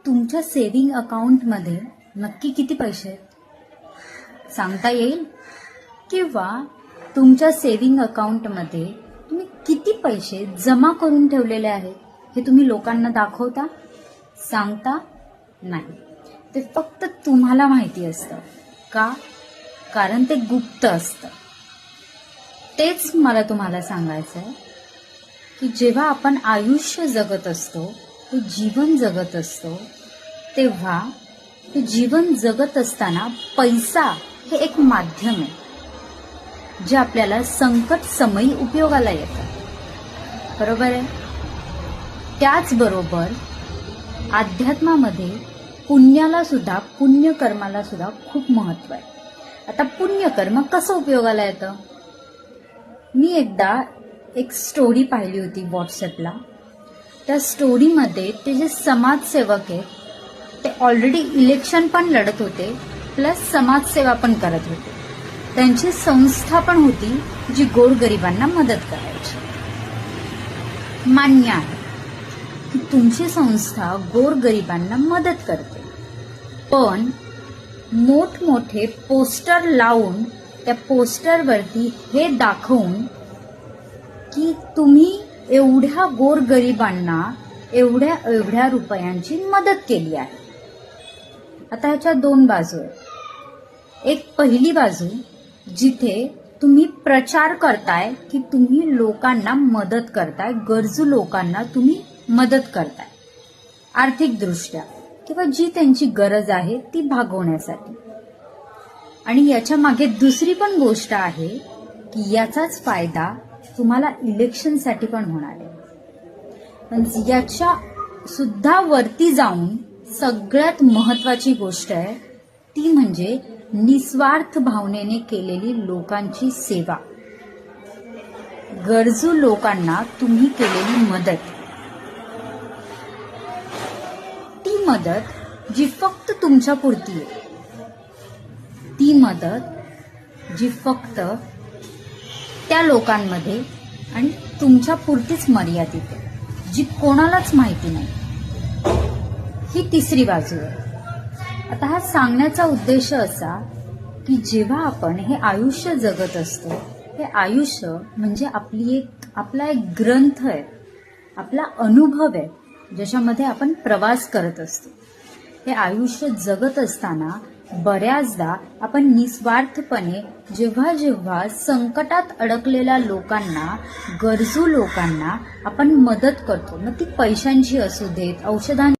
तुमच्या सेव्हिंग अकाउंटमध्ये नक्की किती पैसे आहेत सांगता येईल? किंवा तुमच्या सेव्हिंग अकाउंटमध्ये तुम्ही किती पैसे जमा करून ठेवलेले आहेत हे तुम्ही लोकांना दाखवता, सांगता? नाही, ते फक्त तुम्हाला माहिती असतं. का? कारण ते गुप्त असतं. तेच मला तुम्हाला सांगायचं आहे की जेव्हा आपण आयुष्य जगत असतो, ते जीवन जगत असतो, तेव्हा ते जीवन जगत असताना पैसा हे एक माध्यम आहे जे आपल्याला संकट समयी उपयोगाला येतं. बरोबर आहे? त्याचबरोबर अध्यात्मामध्ये पुण्याला सुद्धा, पुण्यकर्माला सुद्धा खूप महत्व आहे. आता पुण्यकर्म कसं उपयोगाला येतं? मी एकदा एक स्टोरी पाहिली होती व्हॉट्सॲपला. त्या स्टोरीमध्ये ते जे समाजसेवक आहेत ते ऑलरेडी इलेक्शन पण लढत होते, प्लस समाजसेवा पण करत होते. त्यांची संस्था पण होती जी गोरगरिबांना मदत करायची. मान्य आहे की तुमची संस्था गोरगरिबांना मदत करते, पण मोठमोठे पोस्टर लावून त्या पोस्टरवरती हे दाखवून की तुम्ही एवढ्या गोरगरिबांना एवढ्या एवढ्या रुपयांची मदत केली आहे. आता ह्याच्या दोन बाजू आहेत. एक पहिली बाजू जिथे तुम्ही प्रचार करताय की तुम्ही लोकांना मदत करताय, गरजू लोकांना तुम्ही मदत करताय आर्थिकदृष्ट्या, किंवा जी त्यांची गरज आहे ती भागवण्यासाठी. आणि याच्या मागे दुसरी पण गोष्ट आहे की याचाच फायदा तुम्हाला इलेक्शनसाठी पण होणार आहे. पण याच्या सुद्धा वरती जाऊन सगळ्यात महत्वाची गोष्ट आहे ती म्हणजे निस्वार्थ भावनेने केलेली लोकांची सेवा. गरजू लोकांना तुम्ही केलेली मदत, ती मदत जी फक्त तुमच्या पुरती आहे, ती मदत जी फक्त त्या लोकांमध्ये आणि तुमच्या पुरतीच मर्यादित आहे, जी कोणालाच माहिती नाही, ही तिसरी बाजू आहे. आता हा सांगण्याचा उद्देश असा की जेव्हा आपण हे आयुष्य जगत असतो, हे आयुष्य म्हणजे आपला एक ग्रंथ आहे, आपला अनुभव आहे, ज्याच्यामध्ये आपण प्रवास करत असतो. हे आयुष्य जगत असताना बऱ्याचदा आपण निस्वार्थपणे जेव्हा जेव्हा संकटात अडकलेल्या लोकांना, गरजू लोकांना आपण मदत करतो, मग ती पैशांची असू देत, औषधांची